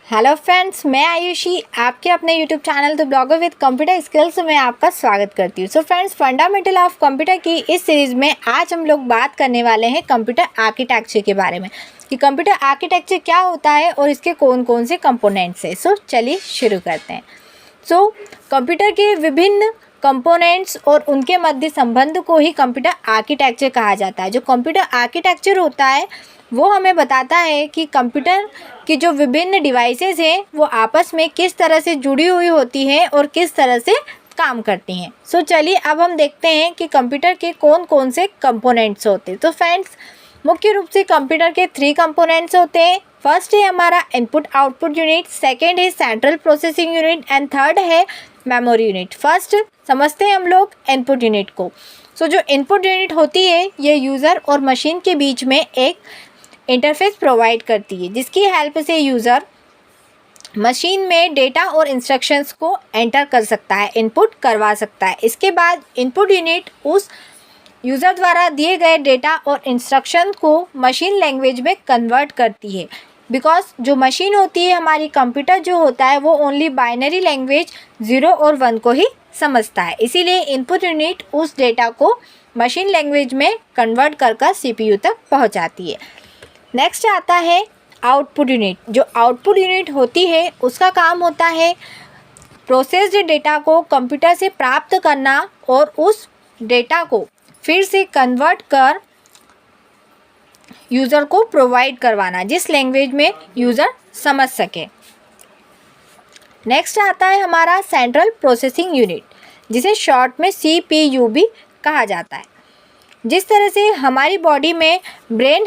Hello friends, मैं आयुषी आपके अपने YouTube channel the blogger with computer skills में आपका स्वागत करती हूँ। So friends, fundamental of computer की इस सीरीज़ में आज हम लोग बात करने वाले हैं कंप्यूटर आर्किटेक्चर के बारे में कि कंप्यूटर आर्किटेक्चर क्या होता है और इसके कौन कौन से कंपोनेंट्स हैं। सो चलिए शुरू करते हैं। सो कंप्यूटर के विभिन्न कंपोनेंट्स और उनके मध्य संबंध को ही कंप्यूटर आर्किटेक्चर कहा जाता है। जो कंप्यूटर आर्किटेक्चर होता है वो हमें बताता है कि कंप्यूटर की जो विभिन्न डिवाइसेस हैं वो आपस में किस तरह से जुड़ी हुई होती हैं और किस तरह से काम करती हैं। सो चलिए अब हम देखते हैं कि कंप्यूटर के कौन कौन से कंपोनेंट्स होते हैं। तो फ्रेंड्स, मुख्य रूप से कंप्यूटर के 3 कंपोनेंट्स होते हैं। फर्स्ट है हमारा इनपुट आउटपुट यूनिट, सेकेंड है central processing unit and third है मेमोरी यूनिट। फर्स्ट समझते हैं हम लोग इनपुट यूनिट को। सो जो इनपुट यूनिट होती है ये यूज़र और मशीन के बीच में एक इंटरफेस प्रोवाइड करती है, जिसकी हेल्प से यूज़र मशीन में डेटा और इंस्ट्रक्शंस को एंटर कर सकता है, इनपुट करवा सकता है। इसके बाद इनपुट यूनिट उस यूज़र द्वारा दिए गए डेटा और इंस्ट्रक्शन को मशीन लैंग्वेज में कन्वर्ट करती है। बिकॉज जो मशीन होती है हमारी, कंप्यूटर जो होता है वो ओनली बाइनरी लैंग्वेज 0 और 1 को ही समझता है, इसीलिए इनपुट यूनिट उस डेटा को मशीन लैंग्वेज में कन्वर्ट कर CPU तक पहुंचाती है। नेक्स्ट आता है आउटपुट यूनिट। जो आउटपुट यूनिट होती है उसका काम होता है प्रोसेस्ड डेटा को कंप्यूटर से प्राप्त करना और उस डेटा को फिर से कन्वर्ट कर यूज़र को प्रोवाइड करवाना, जिस लैंग्वेज में यूज़र समझ सके। नेक्स्ट आता है हमारा सेंट्रल प्रोसेसिंग यूनिट, जिसे शॉर्ट में CPU भी कहा जाता है। जिस तरह से हमारी बॉडी में ब्रेन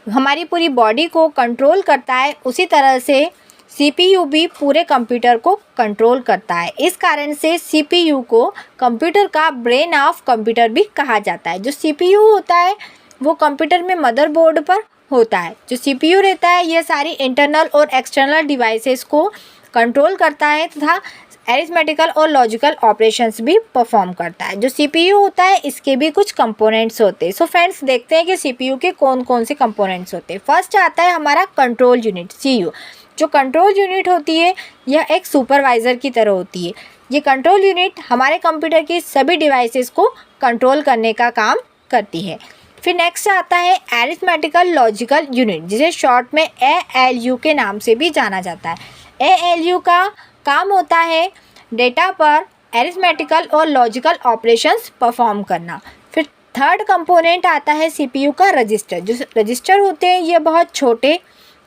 हमारी पूरी बॉडी को कंट्रोल करता है, उसी तरह से CPU भी पूरे कंप्यूटर को कंट्रोल करता है। इस कारण से CPU को कंप्यूटर का ब्रेन ऑफ कंप्यूटर भी कहा जाता है। जो CPU होता है वो कंप्यूटर में मदरबोर्ड पर होता है। जो CPU रहता है यह सारी इंटरनल और एक्सटर्नल डिवाइसेस को कंट्रोल करता है तथा अरिथमेटिकल और लॉजिकल ऑपरेशंस भी परफॉर्म करता है। जो CPU होता है इसके भी कुछ कंपोनेंट्स होते हैं। सो फ्रेंड्स, देखते हैं कि CPU के कौन कौन से कंपोनेंट्स होते हैं। फर्स्ट आता है हमारा कंट्रोल यूनिट CU। जो कंट्रोल यूनिट होती है यह एक सुपरवाइज़र की तरह होती है। ये कंट्रोल यूनिट हमारे कंप्यूटर की सभी डिवाइसेस को कंट्रोल करने का काम करती है। फिर नेक्स्ट आता है अरिथमेटिकल लॉजिकल यूनिट, जिसे शॉर्ट में ALU के नाम से भी जाना जाता है। ALU का काम होता है डेटा पर अरिथमेटिकल और लॉजिकल ऑपरेशंस परफॉर्म करना। फिर थर्ड कंपोनेंट आता है CPU का रजिस्टर। जो रजिस्टर होते हैं ये बहुत छोटे,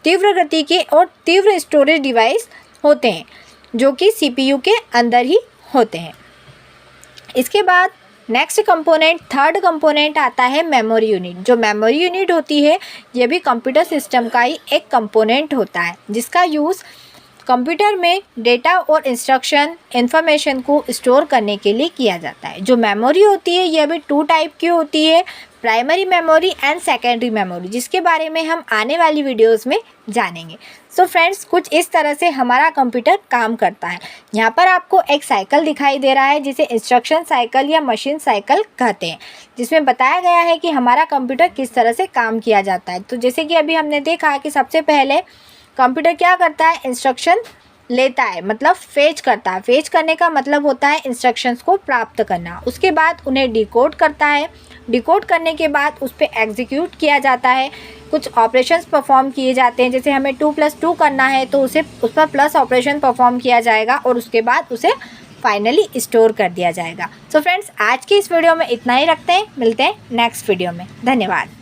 तीव्र गति के और तीव्र स्टोरेज डिवाइस होते हैं जो कि CPU के अंदर ही होते हैं। इसके बाद नेक्स्ट कंपोनेंट, थर्ड कंपोनेंट आता है मेमोरी यूनिट। जो मेमोरी यूनिट होती है ये भी कंप्यूटर सिस्टम का ही एक कंपोनेंट होता है, जिसका यूज़ कंप्यूटर में डेटा और इंस्ट्रक्शन इंफॉर्मेशन को स्टोर करने के लिए किया जाता है। जो मेमोरी होती है यह भी 2 टाइप की होती है, primary memory and secondary memory, जिसके बारे में हम आने वाली वीडियोस में जानेंगे। सो फ्रेंड्स, कुछ इस तरह से हमारा कंप्यूटर काम करता है। यहाँ पर आपको एक साइकिल दिखाई दे रहा है जिसे इंस्ट्रक्शन साइकिल या मशीन साइकिल कहते हैं, जिसमें बताया गया है कि हमारा कंप्यूटर किस तरह से काम किया जाता है। तो जैसे कि अभी हमने देखा कि सबसे पहले कंप्यूटर क्या करता है, इंस्ट्रक्शन लेता है, मतलब फेच करता है। फेच करने का मतलब होता है इंस्ट्रक्शंस को प्राप्त करना। उसके बाद उन्हें डिकोड करता है। डिकोड करने के बाद उस पर एग्जीक्यूट किया जाता है, कुछ ऑपरेशंस परफॉर्म किए जाते हैं। जैसे हमें 2+2 करना है तो उस पर प्लस ऑपरेशन परफॉर्म किया जाएगा और उसके बाद उसे फाइनली स्टोर कर दिया जाएगा। सो फ्रेंड्स, आज की इस वीडियो में इतना ही रखते हैं, मिलते हैं नेक्स्ट वीडियो में। धन्यवाद।